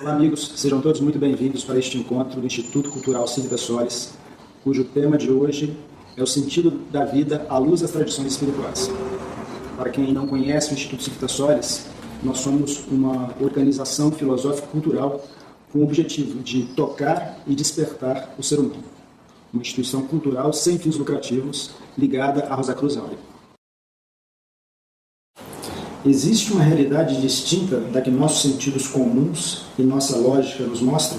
Olá, amigos. Sejam todos muito bem-vindos para este encontro do Instituto Cultural Silvia Soares, cujo tema de hoje é o sentido da vida à luz das tradições espirituais. Para quem não conhece o Instituto Silvia Soares, nós somos uma organização filosófico-cultural com o objetivo de tocar e despertar o ser humano. Uma instituição cultural sem fins lucrativos ligada à Rosa Cruz Áurea. Existe uma realidade distinta da que nossos sentidos comuns e nossa lógica nos mostram?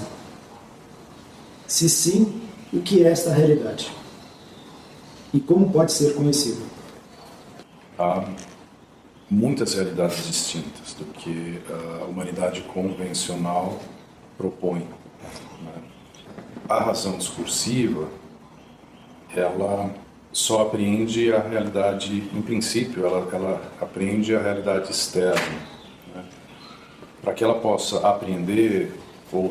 Se sim, o que é esta realidade? E como pode ser conhecida? Há muitas realidades distintas do que a humanidade convencional propõe, né? A razão discursiva, ela só apreende a realidade, em princípio, ela apreende a realidade externa, né? Para que ela possa apreender ou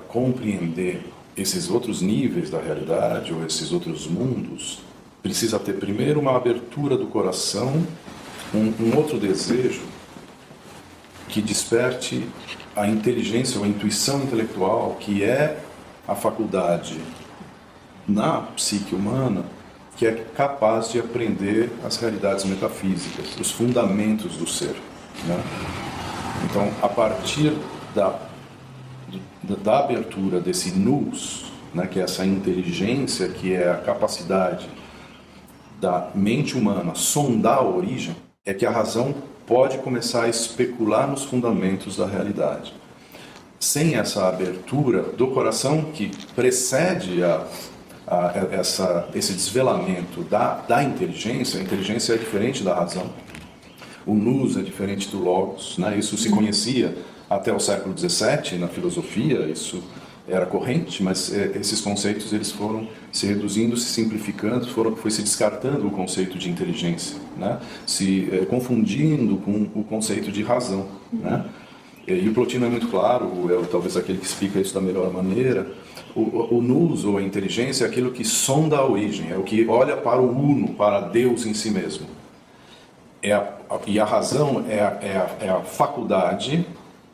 compreender esses outros níveis da realidade ou esses outros mundos, precisa ter primeiro uma abertura do coração, um outro desejo que desperte a inteligência ou a intuição intelectual, que é a faculdade na psique humana que é capaz de aprender as realidades metafísicas, os fundamentos do ser, né? Então, a partir da abertura desse nous, né, que é essa inteligência, que é a capacidade da mente humana sondar a origem, é que a razão pode começar a especular nos fundamentos da realidade. Sem essa abertura do coração que precede esse desvelamento da inteligência, a inteligência é diferente da razão, o nous é diferente do logos, né? Isso se conhecia até o século XVII na filosofia, isso era corrente, mas esses conceitos eles foram se reduzindo, se simplificando, foi se descartando o conceito de inteligência, né? Se confundindo com o conceito de razão, né? E o Plotino é muito claro, talvez aquele que explica isso da melhor maneira. O nous, ou a inteligência, é aquilo que sonda a origem, é o que olha para o uno, para Deus em si mesmo. E a razão é a faculdade,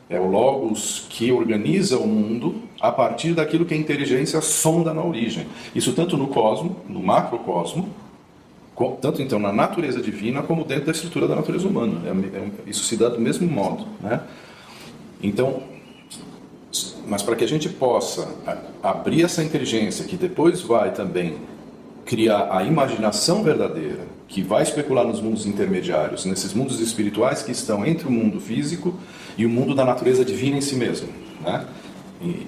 é o logos que organiza o mundo a partir daquilo que a inteligência sonda na origem. Isso tanto no cosmo, no macrocosmo, tanto então na natureza divina, como dentro da estrutura da natureza humana. Isso se dá do mesmo modo, né? Então, mas para que a gente possa abrir essa inteligência, que depois vai também criar a imaginação verdadeira, que vai especular nos mundos intermediários, nesses mundos espirituais que estão entre o mundo físico e o mundo da natureza divina em si mesmo, né? E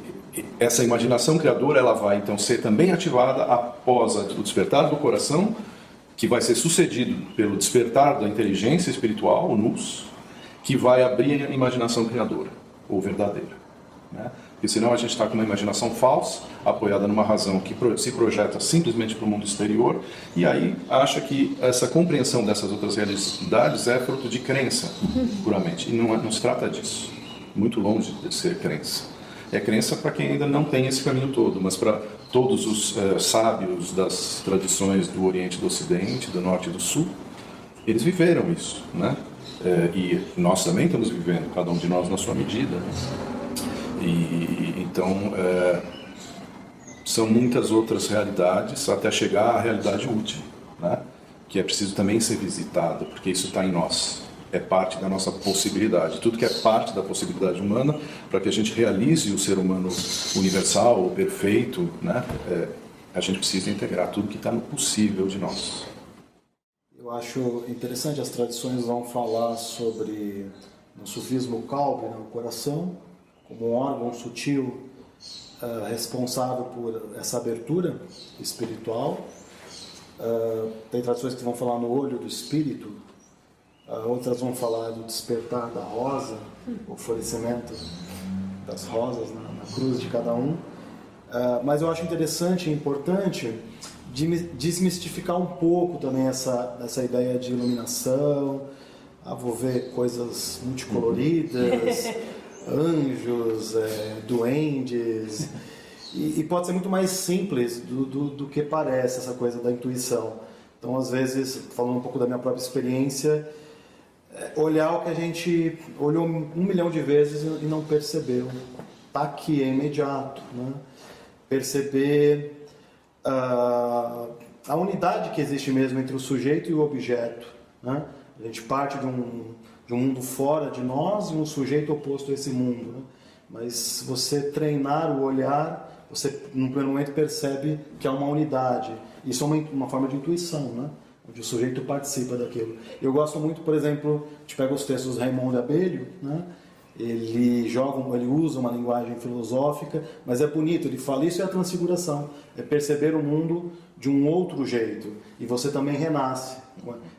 essa imaginação criadora, ela vai então ser também ativada após o despertar do coração, que vai ser sucedido pelo despertar da inteligência espiritual, o nous, que vai abrir a imaginação criadora, ou verdadeira, né? Porque senão a gente está com uma imaginação falsa, apoiada numa razão que se projeta simplesmente para o mundo exterior, e aí acha que essa compreensão dessas outras realidades é fruto de crença, puramente. E não se trata disso. Muito longe de ser crença. É crença para quem ainda não tem esse caminho todo, mas para todos os sábios das tradições do Oriente e do Ocidente, do Norte e do Sul, eles viveram isso, né? E nós também estamos vivendo, cada um de nós na sua medida, né? Então, são muitas outras realidades até chegar à realidade última, né? Que é preciso também ser visitada, porque isso está em nós, é parte da nossa possibilidade. Tudo que é parte da possibilidade humana, para que a gente realize o ser humano universal, ou perfeito, né? A gente precisa integrar tudo que está no possível de nós. Eu acho interessante, as tradições vão falar sobre, no sufismo, o calbe, né, o coração, como um órgão sutil responsável por essa abertura espiritual. Tem tradições que vão falar no olho do espírito, outras vão falar do despertar da rosa, o florescimento das rosas na cruz de cada um. Mas eu acho interessante e importante desmistificar um pouco também essa ideia de iluminação. Vou ver coisas multicoloridas, anjos, duendes, e pode ser muito mais simples do que parece essa coisa da intuição. Então, às vezes, falando um pouco da minha própria experiência, olhar o que a gente olhou 1 milhão de vezes e não percebeu. Está aqui, é imediato. Né? Perceber a unidade que existe mesmo entre o sujeito e o objeto. Né? A gente parte de um mundo fora de nós e um sujeito oposto a esse mundo. Né? Mas se você treinar o olhar, você, no primeiro momento, percebe que há uma unidade. Isso é uma forma de intuição, né? Onde o sujeito participa daquilo. Eu gosto muito, por exemplo, a gente pega os textos do Raymond Abelho, né? Ele usa uma linguagem filosófica, mas é bonito, ele fala isso é a transfiguração, é perceber o mundo de um outro jeito. E você também renasce.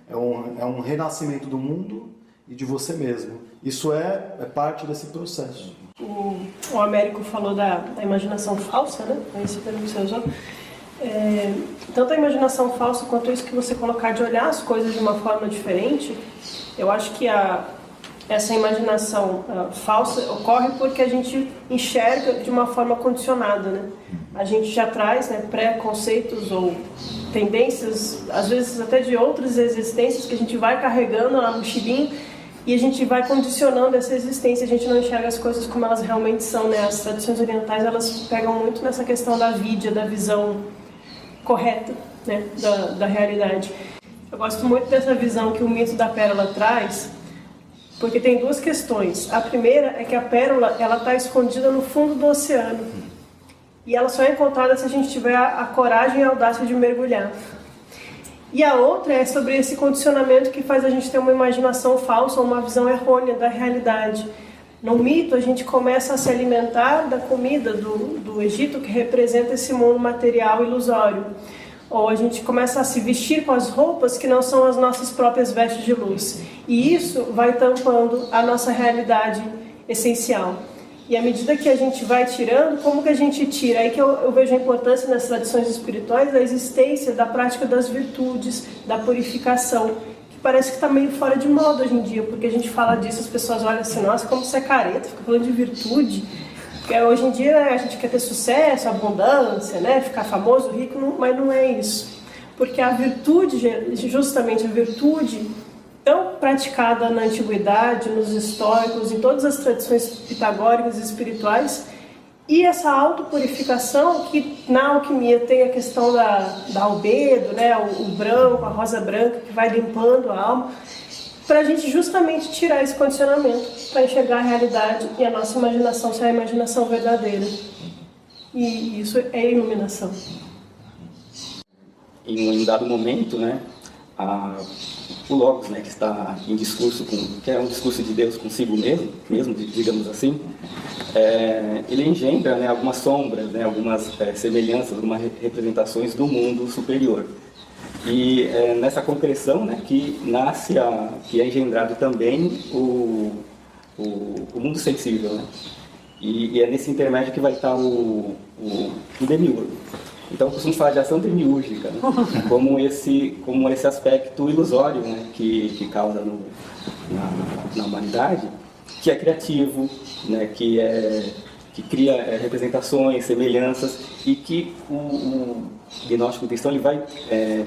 É um renascimento do mundo e de você mesmo. Isso é parte desse processo. O Américo falou da imaginação falsa, né? Esse termo que você usou. Tanto a imaginação falsa quanto isso que você colocar de olhar as coisas de uma forma diferente, eu acho que essa imaginação falsa ocorre porque a gente enxerga de uma forma condicionada, né? A gente já traz, né, pré-conceitos ou tendências, às vezes até de outras existências que a gente vai carregando na mochilinha e a gente vai condicionando essa existência, a gente não enxerga as coisas como elas realmente são, né? As tradições orientais, elas pegam muito nessa questão da vidya, da visão correta, né, da realidade. Eu gosto muito dessa visão que o mito da pérola traz, porque tem duas questões. A primeira é que a pérola ela está escondida no fundo do oceano e ela só é encontrada se a gente tiver a coragem e a audácia de mergulhar. E a outra é sobre esse condicionamento que faz a gente ter uma imaginação falsa, uma visão errônea da realidade. No mito, a gente começa a se alimentar da comida do Egito, que representa esse mundo material ilusório. Ou a gente começa a se vestir com as roupas que não são as nossas próprias vestes de luz. E isso vai tampando a nossa realidade essencial. E à medida que a gente vai tirando, como que a gente tira? Aí que eu vejo a importância nas tradições espirituais da existência da prática das virtudes, da purificação, que parece que está meio fora de moda hoje em dia, porque a gente fala disso, as pessoas olham assim, nossa, como você é careta, fica falando de virtude. Porque hoje em dia a gente quer ter sucesso, abundância, né? Ficar famoso, rico, mas não é isso. Porque a virtude, justamente a virtude, tão praticada na antiguidade, nos históricos, em todas as tradições pitagóricas e espirituais, e essa autopurificação que na alquimia tem a questão da albedo, né? O branco, a rosa branca, que vai limpando a alma, para a gente justamente tirar esse condicionamento, para enxergar a realidade e a nossa imaginação ser a imaginação verdadeira. E isso é iluminação. Em um dado momento, né, o Logos, né, que está em discurso, que é um discurso de Deus consigo mesmo, digamos assim, ele engendra, né, algumas sombras, né, algumas semelhanças, algumas representações do mundo superior. E nessa concreção, né, que nasce, que é engendrado também o mundo sensível, né? E é nesse intermédio que vai estar o demiurgo. Então, eu costumo falar de ação demiúrgica, né? como esse aspecto ilusório, né, que causa na humanidade, que é criativo, né, que cria representações, semelhanças, e que o gnóstico cristão ele vai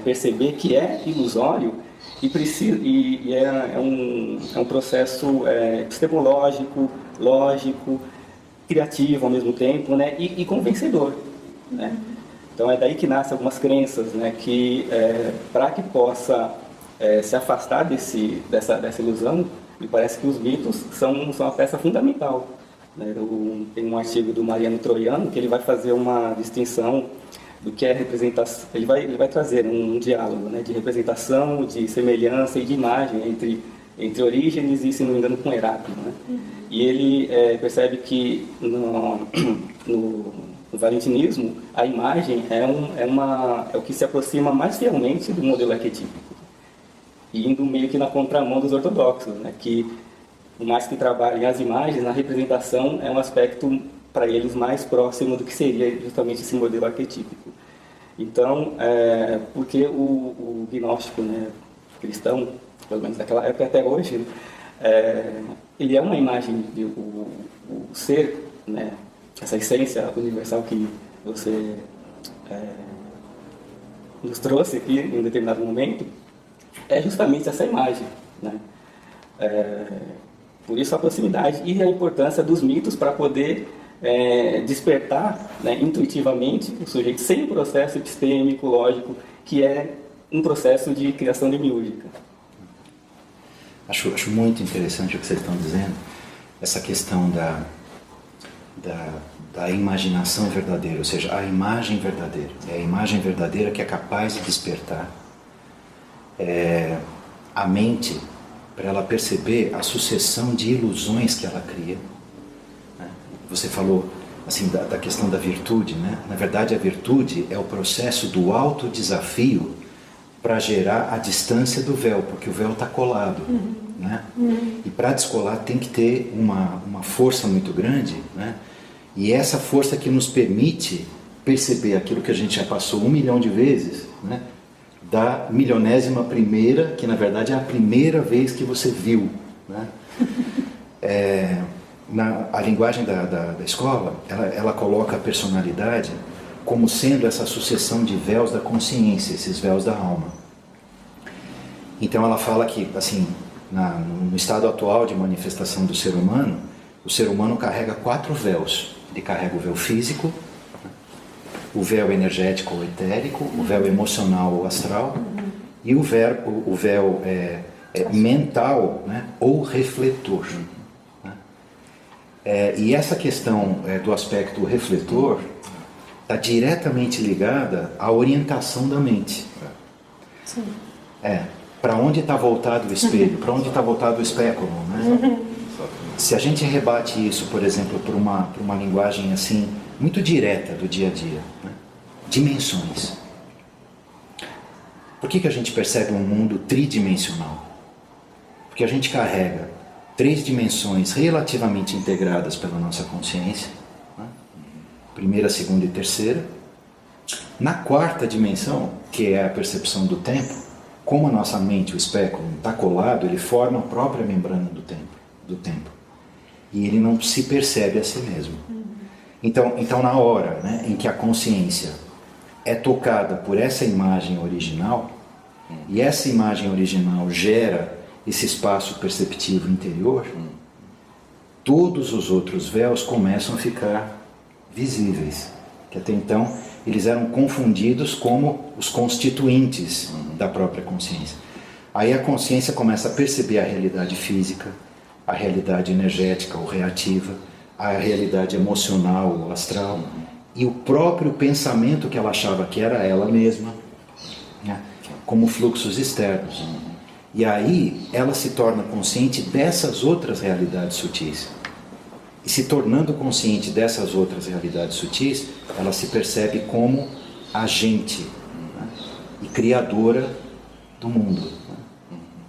perceber que é ilusório e é um processo epistemológico, lógico, criativo ao mesmo tempo, né, e convencedor, né? Então é daí que nascem algumas crenças, né, que para que possa se afastar dessa ilusão, me parece que os mitos são uma peça fundamental. Né? Tem um artigo do Mariano Troiano que ele vai fazer uma distinção do que é representação. Ele vai trazer um diálogo, né, de representação, de semelhança e de imagem entre Orígenes e, se não me engano, com Heráclito, né? E ele percebe que no valentinismo a imagem é o que se aproxima mais fielmente do modelo arquetípico, indo meio que na contramão dos ortodoxos, né, que por mais que trabalhem as imagens, a representação é um aspecto para eles mais próximo do que seria justamente esse modelo arquetípico. Então, porque o gnóstico, né, cristão, pelo menos naquela época até hoje, ele é uma imagem de o ser, né, essa essência universal que você nos trouxe aqui em um determinado momento, é justamente essa imagem, né? Por isso a proximidade e a importância dos mitos para poder despertar, né, intuitivamente o sujeito sem processo epistêmico, lógico, que é um processo de criação demiúrgica. Acho muito interessante o que vocês estão dizendo, essa questão da imaginação verdadeira, ou seja, a imagem verdadeira. É a imagem verdadeira que é capaz de despertar a mente para ela perceber a sucessão de ilusões que ela cria. Né? Você falou assim da questão da virtude, né? Na verdade, a virtude é o processo do autodesafio para gerar a distância do véu, porque o véu está colado. Né? E para descolar tem que ter uma força muito grande, né? E essa força que nos permite perceber aquilo que a gente já passou 1 milhão de vezes, né? Da milionésima primeira, que na verdade é a primeira vez que você viu. Né? A linguagem da escola, ela coloca a personalidade como sendo essa sucessão de véus da consciência, esses véus da alma. Então ela fala que, assim, no estado atual de manifestação do ser humano, o ser humano carrega 4 véus. Ele carrega o véu físico, o véu energético ou etérico, o véu emocional ou astral e o véu mental, né, ou refletor. Né? E essa questão do aspecto refletor está diretamente ligada à orientação da mente. Sim. Para onde está voltado o espelho? Para onde está voltado o espéculo? Né? Se a gente rebate isso, por exemplo, por uma linguagem assim muito direta do dia a dia, né? Dimensões. Por que a gente percebe um mundo tridimensional? Porque a gente carrega 3 dimensões relativamente integradas pela nossa consciência, né? Primeira, segunda e terceira. Na 4ª dimensão, que é a percepção do tempo, como a nossa mente, o espéculo, está colado, ele forma a própria membrana do tempo. E ele não se percebe a si mesmo. Então na hora, né, em que a consciência é tocada por essa imagem original, e essa imagem original gera esse espaço perceptivo interior, todos os outros véus começam a ficar visíveis, que até então eles eram confundidos como os constituintes da própria consciência. Aí a consciência começa a perceber a realidade física, a realidade energética ou reativa, a realidade emocional ou astral, e o próprio pensamento que ela achava que era ela mesma, né, como fluxos externos. E aí ela se torna consciente dessas outras realidades sutis. E se tornando consciente dessas outras realidades sutis, ela se percebe como agente, né, e criadora do mundo.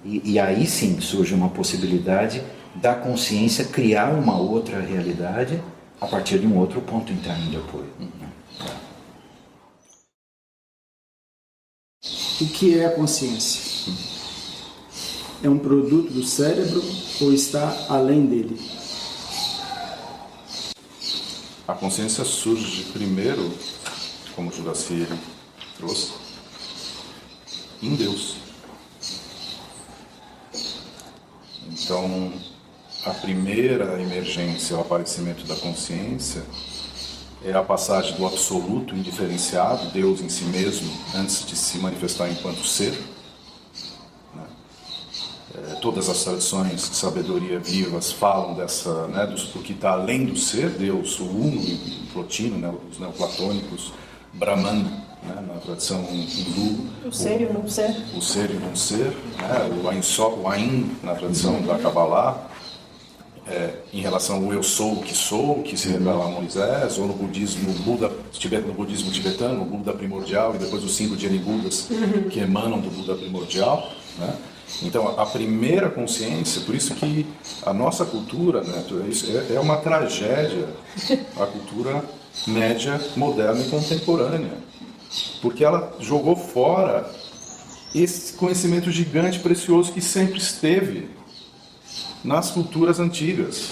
Né? E aí sim surge uma possibilidade da consciência criar uma outra realidade a partir de um outro ponto interno de apoio. O que é a consciência? É um produto do cérebro ou está além dele? A consciência surge primeiro, como o Juraci trouxe, em Deus. Então, a primeira emergência, o aparecimento da consciência, é a passagem do absoluto indiferenciado, Deus em si mesmo, antes de se manifestar enquanto ser. Todas as tradições de sabedoria vivas falam dessa, né, do que está além do ser, Deus, o Uno, o Plotino, né, os neoplatônicos, Brahman, né, na tradição hindu. O ser e o não ser. O ser e o não ser, né, o Ain Sop, o Ain, na tradição da Kabbalah, em relação ao eu sou o que se revela a Moisés, ou no budismo, no budismo tibetano, o Buda primordial, e depois os 5 Dhyani-Budas que emanam do Buda primordial, né? Então, a primeira consciência, por isso que a nossa cultura, né, é uma tragédia, a cultura média, moderna e contemporânea, porque ela jogou fora esse conhecimento gigante, precioso, que sempre esteve nas culturas antigas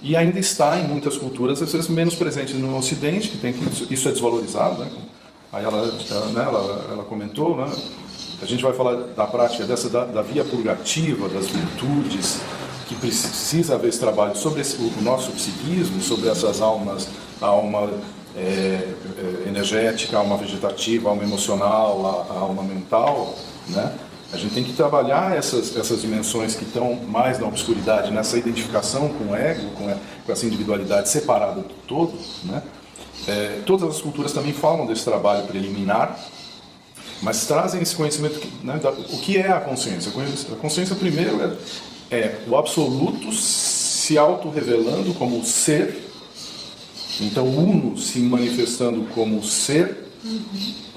e ainda está em muitas culturas, às vezes menos presente no Ocidente, que isso é desvalorizado, né? Aí ela comentou, né? a gente vai falar da prática da via purgativa, das virtudes, que precisa haver esse trabalho sobre o nosso psiquismo, sobre essas almas, a alma energética, a alma vegetativa, a alma emocional, a alma mental, né? A gente tem que trabalhar essas dimensões que estão mais na obscuridade, nessa identificação com o ego, com essa individualidade separada do todo, né? Todas as culturas também falam desse trabalho preliminar, mas trazem esse conhecimento, né, o que é a consciência. A consciência, primeiro, é o absoluto se auto-revelando como ser, então o uno se manifestando como ser,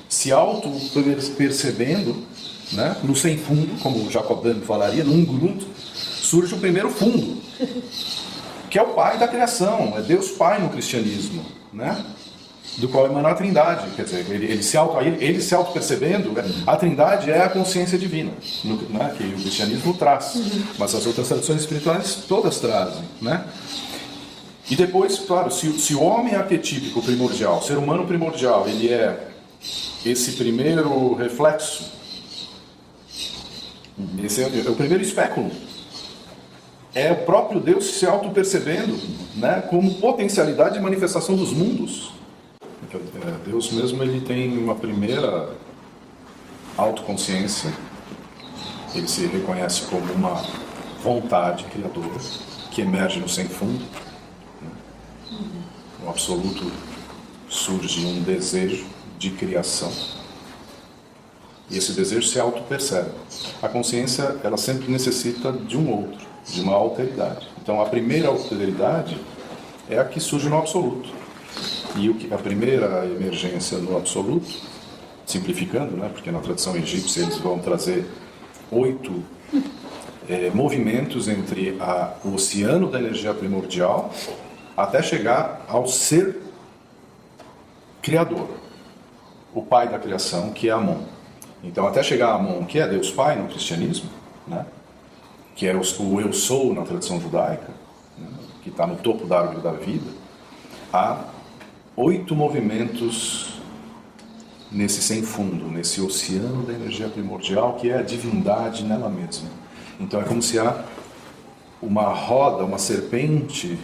se auto-percebendo, né, no sem fundo, como o Jacobin falaria, num grupo, surge o primeiro fundo, que é o Pai da criação, é Deus Pai no cristianismo, né? Do qual emana a Trindade, quer dizer, ele se auto-percebendo, a Trindade é a consciência divina, né, que o cristianismo traz, mas as outras tradições espirituais todas trazem, né? E depois, claro, se o homem arquetípico primordial, o ser humano primordial, ele é esse primeiro reflexo, esse é o primeiro espéculo, é o próprio Deus se auto-percebendo, né, como potencialidade de manifestação dos mundos. Deus mesmo, ele tem uma primeira autoconsciência, ele se reconhece como uma vontade criadora que emerge no sem fundo, né? No absoluto surge um desejo de criação e esse desejo se auto-percebe. A consciência, ela sempre necessita de um outro, de uma alteridade. Então a primeira alteridade é a que surge no absoluto. E a primeira emergência no absoluto, simplificando, né, porque na tradição egípcia eles vão trazer 8 movimentos entre o oceano da energia primordial até chegar ao ser criador, o pai da criação, que é Amon. Então, até chegar a Amon, que é Deus Pai no cristianismo, né, que é o Eu Sou na tradição judaica, né, que está no topo da árvore da vida, há 8 movimentos nesse sem fundo, nesse oceano da energia primordial, que é a divindade nela mesma. Então é como se há uma roda, uma serpente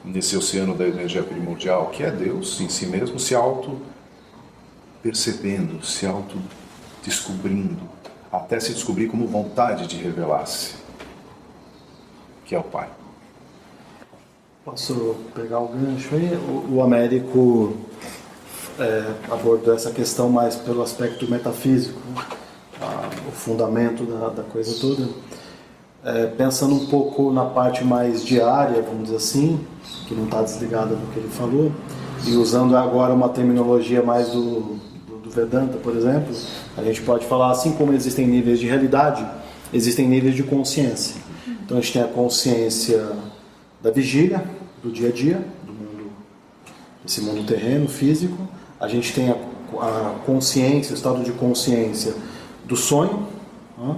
nesse oceano da energia primordial, que é Deus em si mesmo, se auto-percebendo, se auto-descobrindo, até se descobrir como vontade de revelar-se, que é o Pai. Posso pegar o gancho aí? O Américo abordou essa questão mais pelo aspecto metafísico, né? O fundamento da coisa toda. Pensando um pouco na parte mais diária, vamos dizer assim, que não está desligada do que ele falou, e usando agora uma terminologia mais do Vedanta, por exemplo, a gente pode falar, assim como existem níveis de realidade, existem níveis de consciência. Então a gente tem a consciência da vigília, do dia a dia, do mundo, desse mundo terreno, físico. A gente tem a consciência, o estado de consciência do sonho, né,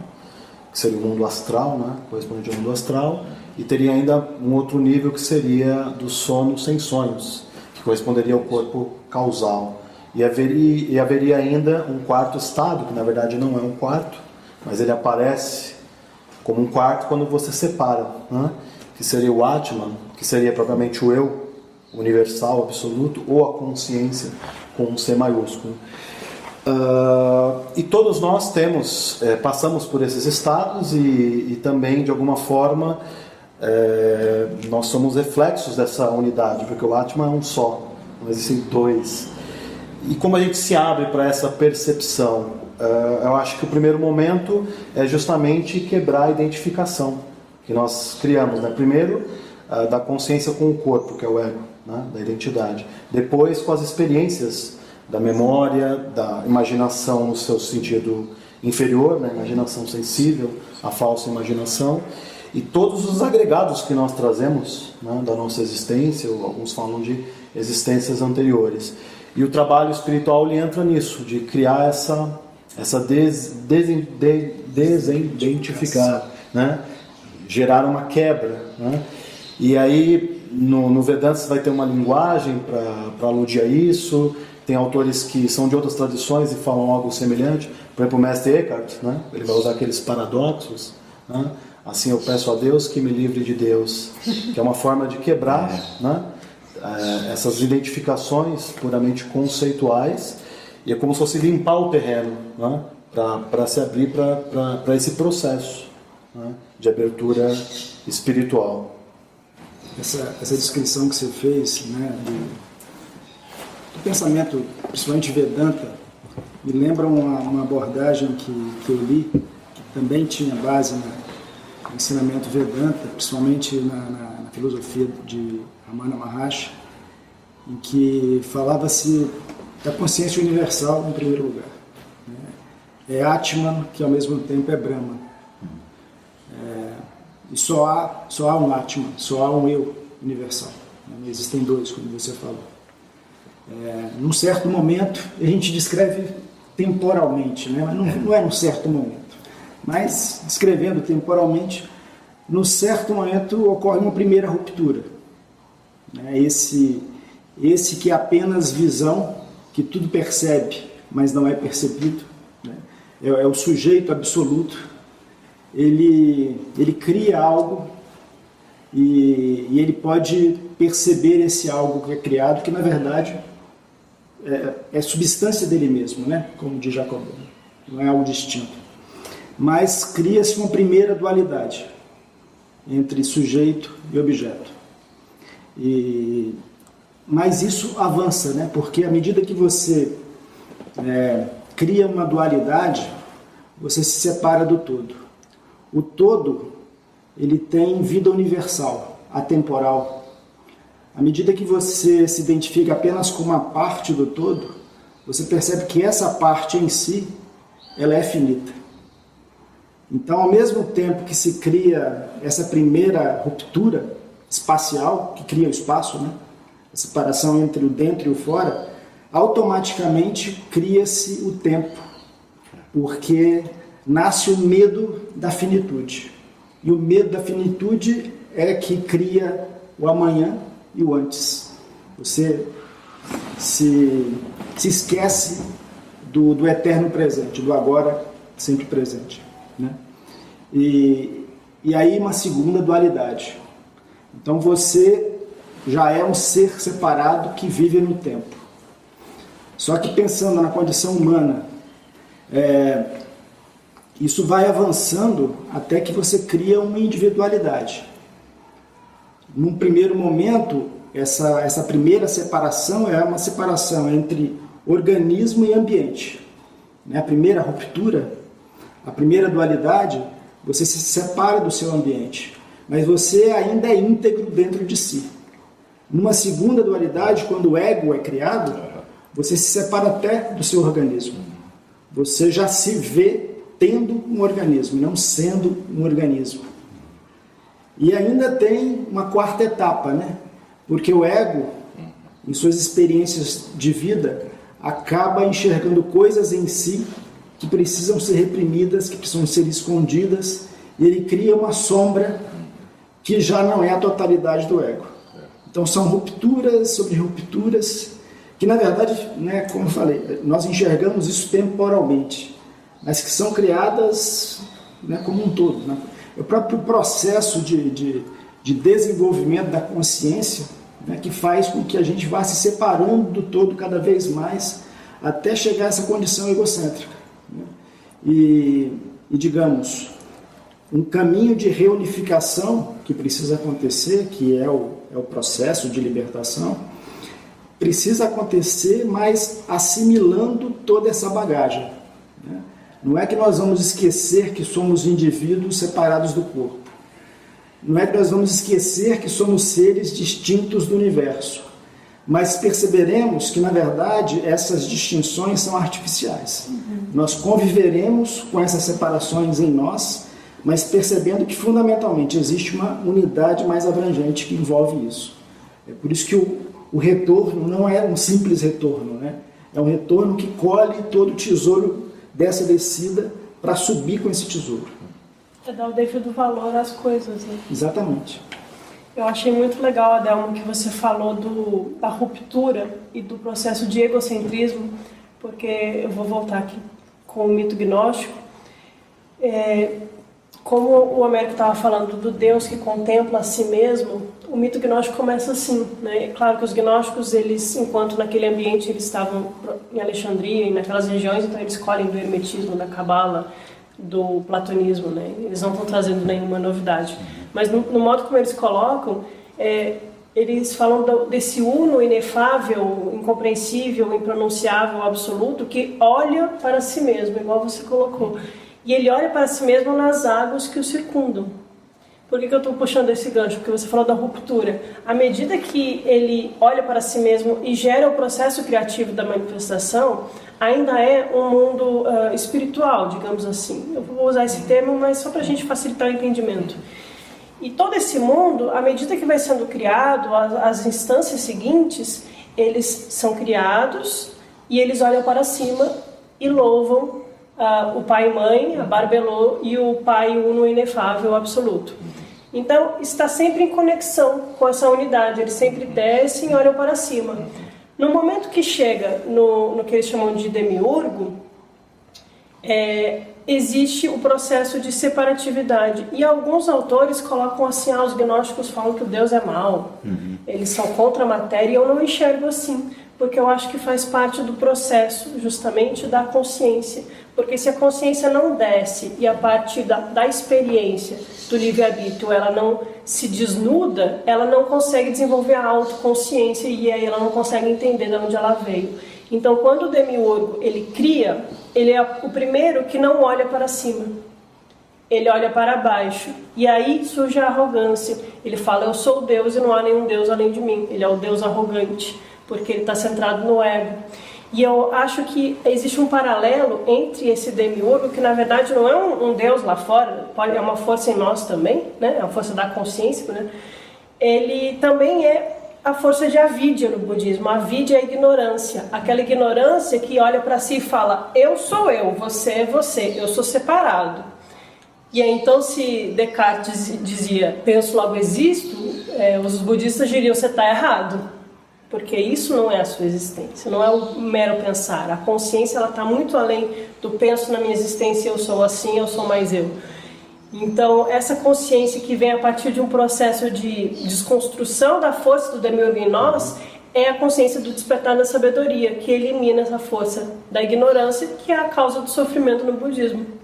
que seria o mundo astral, né, correspondente ao mundo astral, e teria ainda um outro nível que seria do sono sem sonhos, que corresponderia ao corpo causal. E haveria ainda um quarto estado, que na verdade não é um quarto, mas ele aparece como um quarto quando você separa, né, que seria o Atman, que seria propriamente o eu universal, absoluto, ou a consciência com um C maiúsculo. E todos nós passamos por esses estados e também, de alguma forma, nós somos reflexos dessa unidade, porque o Atman é um só, não existem dois. E como a gente se abre para essa percepção? Eu acho que o primeiro momento é justamente quebrar a identificação que nós criamos, né? Primeiro, da consciência com o corpo, que é o ego, né? Da identidade. Depois, com as experiências da memória, da imaginação no seu sentido inferior, né? Imaginação sensível, a falsa imaginação, e todos os agregados que nós trazemos, né? Da nossa existência, ou alguns falam de existências anteriores. E o trabalho espiritual ele entra nisso, de criar essa desidentificar, né? Gerar uma quebra, né? E aí no Vedanta você vai ter uma linguagem para aludir a isso, Tem autores que são de outras tradições e falam algo semelhante. Por exemplo, o mestre Eckhart, né? Ele vai usar aqueles paradoxos. Né? Assim eu peço a Deus que me livre de Deus, que é uma forma de quebrar, né? Essas identificações puramente conceituais, e é como se fosse limpar o terreno, né? Para se abrir para esse processo, né? De abertura espiritual. Essa descrição que você fez, né, do pensamento, principalmente Vedanta, me lembra uma abordagem que eu li, que também tinha base no ensinamento Vedanta, principalmente na filosofia de Ramana Maharshi, em que falava-se da consciência universal em primeiro lugar. É Atman, que ao mesmo tempo é Brahman. E só há um Atman, só há um eu universal. Não existem dois, como você falou. Num certo momento, a gente descreve temporalmente, né? Mas não é num certo momento. Mas, descrevendo temporalmente, num certo momento ocorre uma primeira ruptura. Esse que é apenas visão, que tudo percebe, mas não é percebido, né? É o sujeito absoluto. Ele cria algo e ele pode perceber esse algo que é criado, que na verdade é substância dele mesmo, né? Como diz Jacob, não é algo distinto. Mas cria-se uma primeira dualidade entre sujeito e objeto. Mas isso avança, né? Porque à medida que você cria uma dualidade, você se separa do todo. O todo, ele tem vida universal, atemporal. À medida que você se identifica apenas com uma parte do todo, você percebe que essa parte em si, ela é finita. Então, ao mesmo tempo que se cria essa primeira ruptura espacial, que cria o espaço, né? A separação entre o dentro e o fora, automaticamente cria-se o tempo, porque nasce o medo da finitude. E o medo da finitude é que cria o amanhã e o antes. Você se esquece do eterno presente, do agora sempre presente, né? E aí uma segunda dualidade. Então você já é um ser separado que vive no tempo. Só que pensando na condição humana, isso vai avançando até que você cria uma individualidade. Num primeiro momento, essa primeira separação é uma separação entre organismo e ambiente. A primeira ruptura, a primeira dualidade, você se separa do seu ambiente, mas você ainda é íntegro dentro de si. Numa segunda dualidade, quando o ego é criado, você se separa até do seu organismo. Você já se vê tendo um organismo, não sendo um organismo. E ainda tem uma quarta etapa, né? Porque o ego, em suas experiências de vida, acaba enxergando coisas em si que precisam ser reprimidas, que precisam ser escondidas, e ele cria uma sombra que já não é a totalidade do ego. Então são rupturas sobre rupturas, que na verdade, né, como eu falei, nós enxergamos isso temporalmente, mas que são criadas, né, como um todo, né? O próprio processo de desenvolvimento da consciência, né, que faz com que a gente vá se separando do todo cada vez mais, até chegar a essa condição egocêntrica, né? E digamos, um caminho de reunificação que precisa acontecer, que é o processo de libertação, precisa acontecer, mas assimilando toda essa bagagem, né? Não é que nós vamos esquecer que somos indivíduos separados do corpo. Não é que nós vamos esquecer que somos seres distintos do universo. Mas perceberemos que, na verdade, essas distinções são artificiais. Nós conviveremos com essas separações em nós, mas percebendo que, fundamentalmente, existe uma unidade mais abrangente que envolve isso. É por isso que o retorno não é um simples retorno, né? É um retorno que colhe todo o tesouro dessa descida para subir com esse tesouro. É dar o devido valor às coisas, né? Exatamente. Eu achei muito legal, Adelmo, que você falou da ruptura e do processo de egocentrismo, porque eu vou voltar aqui com o mito gnóstico. Como o Américo estava falando do Deus que contempla a si mesmo, o mito gnóstico começa assim, né? É claro que os gnósticos, eles, enquanto naquele ambiente eles estavam em Alexandria e naquelas regiões, então eles escolhem do hermetismo, da cabala, do platonismo, né? Eles não estão trazendo nenhuma novidade. Mas no modo como eles colocam, eles falam desse uno inefável, incompreensível, impronunciável, absoluto, que olha para si mesmo, igual você colocou. E ele olha para si mesmo nas águas que o circundam. Por que eu estou puxando esse gancho? Porque você falou da ruptura. À medida que ele olha para si mesmo e gera o processo criativo da manifestação, ainda é um mundo espiritual, digamos assim. Eu vou usar esse termo, mas só para a gente facilitar o entendimento. E todo esse mundo, à medida que vai sendo criado, as instâncias seguintes, eles são criados e eles olham para cima e louvam o Pai e Mãe, a Barbelô, e o Pai Uno Inefável Absoluto. Então, está sempre em conexão com essa unidade, eles sempre descem e olham para cima. No momento que chega no que eles chamam de demiurgo, existe o processo de separatividade. E alguns autores colocam assim, os gnósticos falam que o Deus é mau, eles são contra a matéria, e eu não enxergo assim, porque eu acho que faz parte do processo, justamente, da consciência. Porque se a consciência não desce e a partir da experiência do livre-arbítrio ela não se desnuda, ela não consegue desenvolver a autoconsciência e aí ela não consegue entender de onde ela veio. Então, quando o demiurgo ele cria, ele é o primeiro que não olha para cima. Ele olha para baixo. E aí surge a arrogância. Ele fala, eu sou Deus e não há nenhum Deus além de mim. Ele é o Deus arrogante, porque ele está centrado no ego. E eu acho que existe um paralelo entre esse demiurgo, que na verdade não é um Deus lá fora, é uma força em nós também, né? É a força da consciência, né? Ele também é a força de avidya no budismo. A avidya é a ignorância, aquela ignorância que olha para si e fala, eu sou eu, você é você, eu sou separado. E aí, então, se Descartes dizia, penso logo existo, os budistas diriam, você está errado. Porque isso não é a sua existência, não é o mero pensar. A consciência está muito além do penso na minha existência, eu sou assim, eu sou mais eu. Então, essa consciência que vem a partir de um processo de desconstrução da força do demiurgo em nós, é a consciência do despertar da sabedoria, que elimina essa força da ignorância, que é a causa do sofrimento no budismo.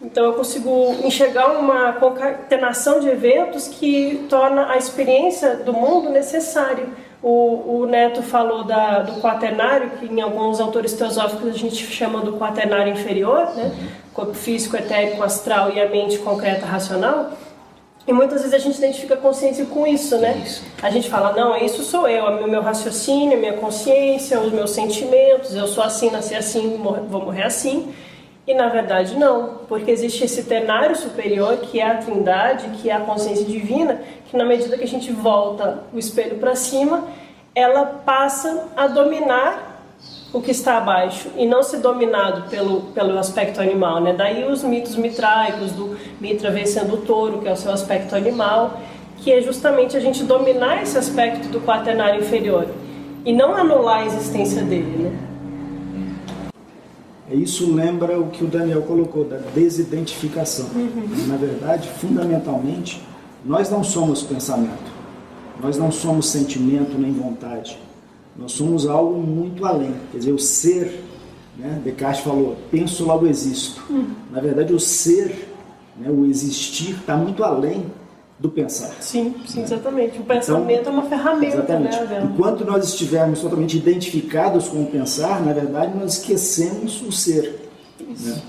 Então eu consigo enxergar uma concatenação de eventos que torna a experiência do mundo necessária. O Neto falou do quaternário, que em alguns autores teosóficos a gente chama do quaternário inferior, né? Corpo físico, etérico, astral e a mente concreta racional. E muitas vezes a gente identifica a consciência com isso, né? A gente fala, não, isso sou eu, é o meu raciocínio, a minha consciência, os meus sentimentos, eu sou assim, nasci assim, vou morrer assim. E na verdade não, porque existe esse ternário superior, que é a trindade, que é a consciência divina, que na medida que a gente volta o espelho para cima, ela passa a dominar o que está abaixo, e não ser dominado pelo aspecto animal, né? Daí os mitos mitraicos, do Mitra vencendo o touro, que é o seu aspecto animal, que é justamente a gente dominar esse aspecto do quaternário inferior, e não anular a existência dele, né? Isso lembra o que o Daniel colocou, da desidentificação. Na verdade, fundamentalmente, nós não somos pensamento, nós não somos sentimento nem vontade, nós somos algo muito além. Quer dizer, o ser, né? Descartes falou, penso logo existo. Na verdade, o ser, né? O existir, está muito além do pensar. Sim, exatamente. O pensamento então, é uma ferramenta, exatamente, né? Enquanto nós estivermos totalmente identificados com o pensar, na verdade nós esquecemos o ser. Né?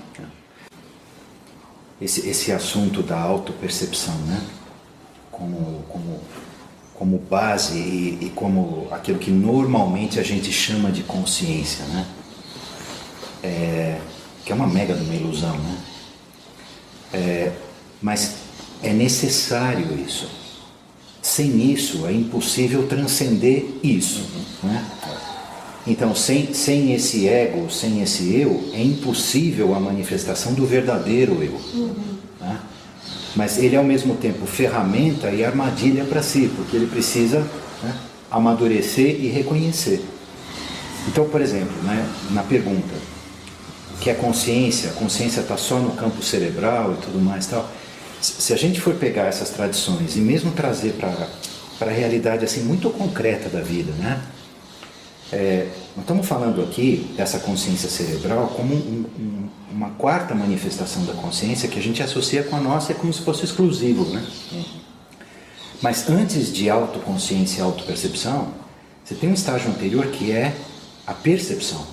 Esse assunto da autopercepção, né? Como base e como aquilo que normalmente a gente chama de consciência, né? Que é uma mega de uma ilusão, né? Mas é necessário isso. Sem isso é impossível transcender isso, né? Então, sem esse ego, sem esse eu, é impossível a manifestação do verdadeiro eu. Né? mas ele é ao mesmo tempo ferramenta e armadilha para si, porque ele precisa, né, amadurecer e reconhecer. Então, por exemplo, né, na pergunta, o que é consciência? A consciência está só no campo cerebral e tudo mais tal. Se a gente for pegar essas tradições e mesmo trazer para a realidade assim muito concreta da vida, né? Nós estamos falando aqui dessa consciência cerebral como uma quarta manifestação da consciência que a gente associa com a nossa, é como se fosse exclusivo, né? Mas antes de autoconsciência e autopercepção, você tem um estágio anterior que é a percepção.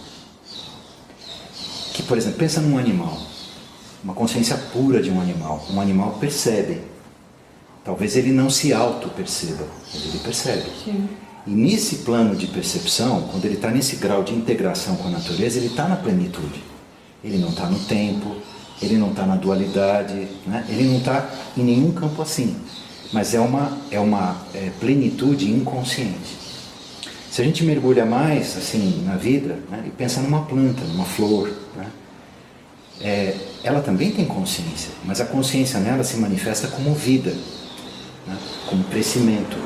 Que, por exemplo, pensa num animal, uma consciência pura de um animal. Um animal percebe. Talvez ele não se auto-perceba, mas ele percebe. Sim. E nesse plano de percepção, quando ele está nesse grau de integração com a natureza, ele está na plenitude. Ele não está no tempo, ele não está na dualidade, né? Ele não está em nenhum campo assim. Mas é uma plenitude inconsciente. Se a gente mergulha mais assim na vida, né, e pensa numa planta, numa flor, né, ela também tem consciência, mas a consciência nela se manifesta como vida, né, como crescimento.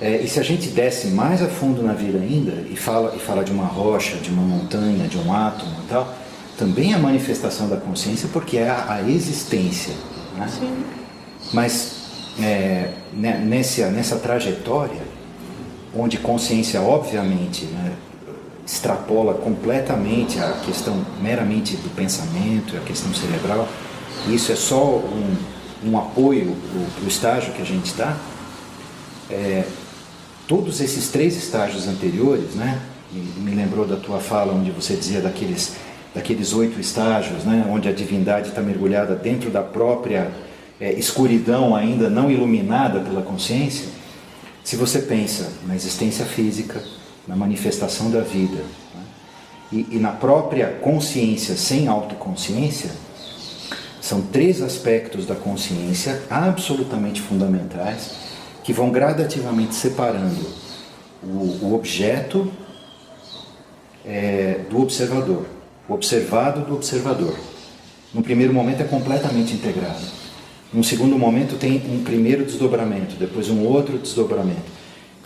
E se a gente desce mais a fundo na vida ainda e fala de uma rocha, de uma montanha, de um átomo e tal, também é a manifestação da consciência, porque é a existência, né? Sim. Mas nessa trajetória, onde consciência obviamente, né, extrapola completamente a questão meramente do pensamento, a questão cerebral, e isso é só um apoio para o estágio que a gente está, todos esses 3 estágios anteriores, né, me lembrou da tua fala onde você dizia daqueles 8 estágios, né, onde a divindade está mergulhada dentro da própria escuridão ainda não iluminada pela consciência. Se você pensa na existência física, na manifestação da vida, né, e na própria consciência sem autoconsciência, são 3 aspectos da consciência absolutamente fundamentais que vão gradativamente separando o objeto do observador, o observado do observador. No primeiro momento é completamente integrado. Num segundo momento tem um primeiro desdobramento, depois um outro desdobramento.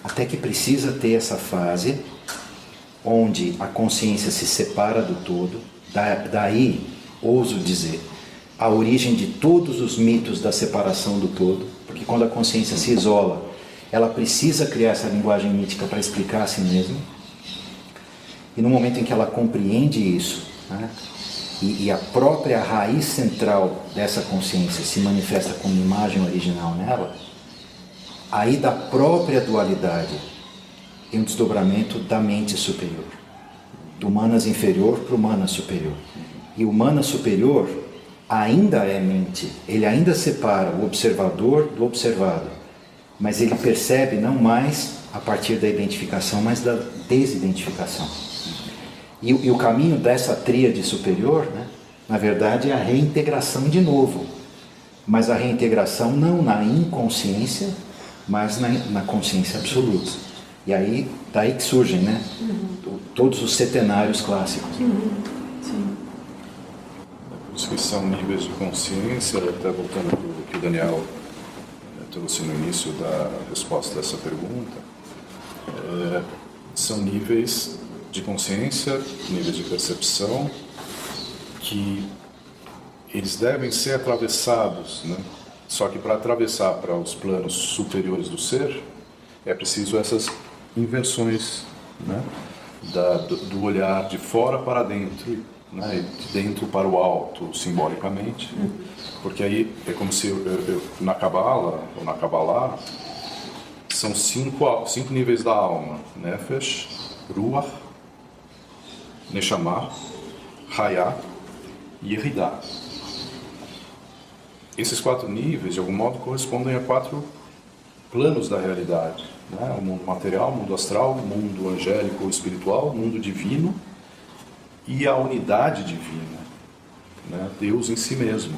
Até que precisa ter essa fase onde a consciência se separa do todo. Daí, ouso dizer, a origem de todos os mitos da separação do todo, porque quando a consciência se isola, ela precisa criar essa linguagem mítica para explicar a si mesma. E no momento em que ela compreende isso, né, e a própria raiz central dessa consciência se manifesta como imagem original nela, aí da própria dualidade tem um desdobramento da mente superior, do manas inferior para o manas superior. E o manas superior ainda é mente, ele ainda separa o observador do observado, mas ele percebe não mais a partir da identificação, mas da desidentificação. E o caminho dessa tríade superior, né, na verdade, é a reintegração de novo, mas a reintegração não na inconsciência, mas na consciência absoluta. E aí, daí que surgem, né, todos os setenários clássicos. Sim. Por isso que são níveis de consciência, até voltando para o que o Daniel trouxe no início da resposta dessa pergunta, são níveis de consciência, níveis de percepção, que eles devem ser atravessados, né? Só que para atravessar para os planos superiores do ser, é preciso essas inversões, né? Do olhar de fora para dentro, né? De dentro para o alto, simbolicamente, porque aí é como se na Kabbalah, ou na Kabbalah, são 5 níveis da alma: Nefesh, Ruach, Neshama, Hayah e Yehidah. Esses 4 níveis, de algum modo, correspondem a 4 planos da realidade, né? O mundo material, o mundo astral, o mundo angélico ou espiritual, o mundo divino e a unidade divina, né? Deus em si mesmo.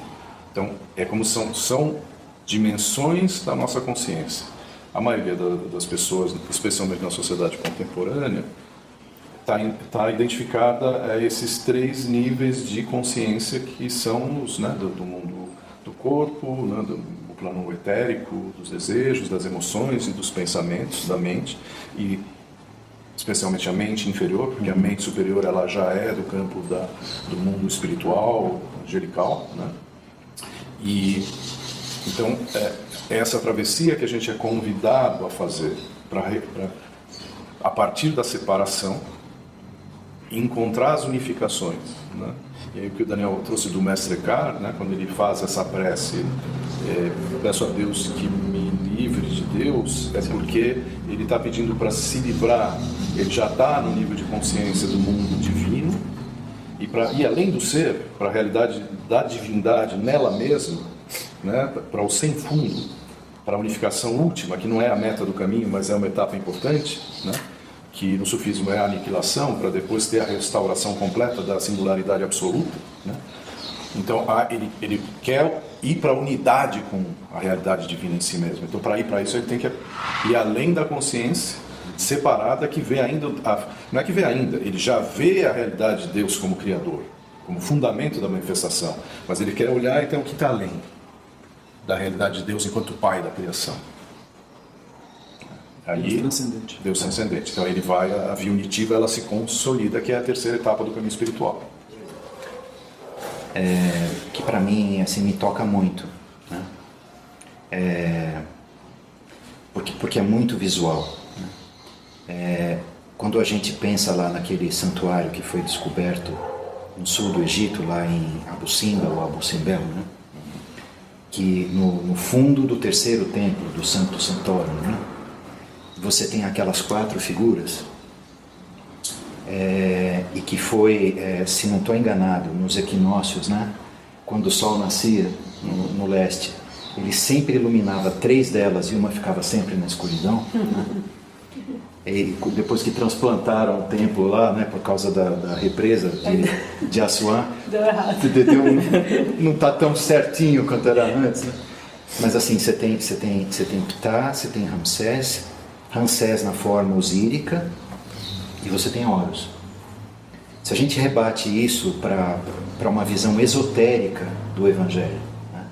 Então, é como são dimensões da nossa consciência. A maioria das pessoas, especialmente na sociedade contemporânea, está identificada a esses 3 níveis de consciência que são os, né, do mundo do corpo, né, do plano etérico, dos desejos, das emoções e dos pensamentos da mente, e especialmente a mente inferior, porque a mente superior ela já é do campo do mundo espiritual, angelical, né? E então é essa travessia que a gente é convidado a fazer a partir da separação, encontrar as unificações, né? E aí o que o Daniel trouxe do Mestre Eckhart, né? Quando ele faz essa prece, peço a Deus que me livre de Deus, é porque ele está pedindo para se livrar, ele já está no nível de consciência do mundo divino, e para ir além do ser, para a realidade da divindade nela mesma, né? Para o sem fundo, para a unificação última, que não é a meta do caminho, mas é uma etapa importante, né? Que no sufismo é a aniquilação, para depois ter a restauração completa da singularidade absoluta, né? Então ele quer ir para a unidade com a realidade divina em si mesmo. Então, para ir para isso, ele tem que ir além da consciência separada, que vê ainda, não é que vê ainda, ele já vê a realidade de Deus como Criador, como fundamento da manifestação, mas ele quer olhar então o que está além da realidade de Deus enquanto Pai da criação. Aí, Deus transcendente. Deus transcendente. Então ele vai, a via unitiva ela se consolida, que é a terceira etapa do caminho espiritual. Que para mim assim me toca muito, né? Porque é muito visual, né? Quando a gente pensa lá naquele santuário que foi descoberto no sul do Egito, lá em Abu Simbel ou Abu Simbel, né? Que no fundo do terceiro templo do Santo Santorum, né? Você tem aquelas 4 figuras, e que foi, se não estou enganado, nos equinócios, né? Quando o sol nascia no leste, ele sempre iluminava 3 delas e uma ficava sempre na escuridão, né? E depois que transplantaram o templo lá, né, por causa da represa de Assuã, Deu errado. Não está tão certinho quanto era antes, né? Mas assim, você tem Ptah, você tem Ramsés na forma osírica, e você tem Horus. Se a gente rebate isso para uma visão esotérica do Evangelho, né,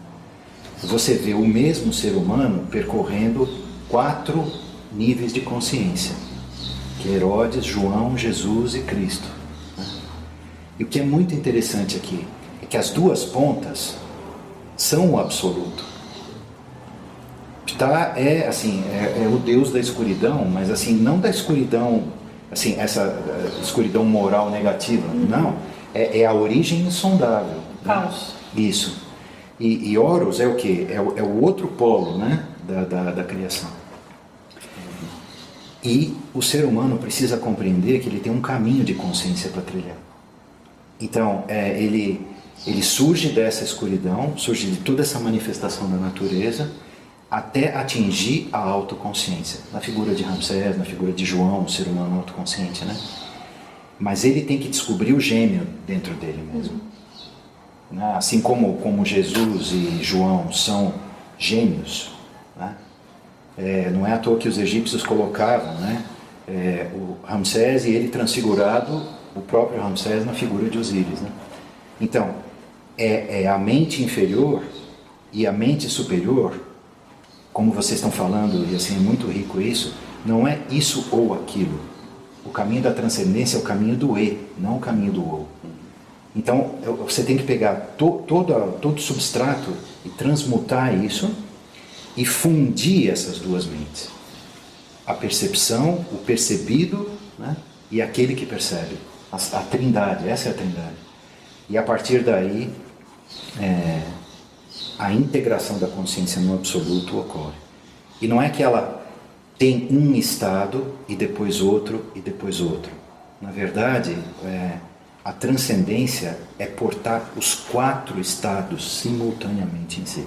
você vê o mesmo ser humano percorrendo 4 níveis de consciência, que é Herodes, João, Jesus e Cristo, né? E o que é muito interessante aqui é que as 2 pontas são o absoluto. Ptah é o deus da escuridão, mas assim, não da escuridão, assim, essa escuridão moral negativa, não, é a origem insondável, Caos. né? Isso. E Horus é o quê? É o outro polo, né, da criação. E o ser humano precisa compreender que ele tem um caminho de consciência para trilhar. Então, ele surge dessa escuridão, surge de toda essa manifestação da natureza, até atingir a autoconsciência. Na figura de Ramsés, na figura de João, o ser humano autoconsciente, né? Mas ele tem que descobrir o gêmeo dentro dele mesmo. Né? Assim como Jesus e João são gêmeos, né? Não é à toa que os egípcios colocavam, né, o Ramsés e ele transfigurado, o próprio Ramsés, na figura de Osíris, né? Então, é a mente inferior e a mente superior, como vocês estão falando, e assim é muito rico isso, não é isso ou aquilo. O caminho da transcendência é o caminho do E, não o caminho do ou. Então, você tem que pegar todo o substrato e transmutar isso e fundir essas 2 mentes. A percepção, o percebido, né, e aquele que percebe. A trindade, essa é a trindade. E a partir daí, a integração da consciência no absoluto ocorre. E não é que ela tem um estado e depois outro e depois outro. Na verdade, a transcendência é portar os 4 estados simultaneamente em si.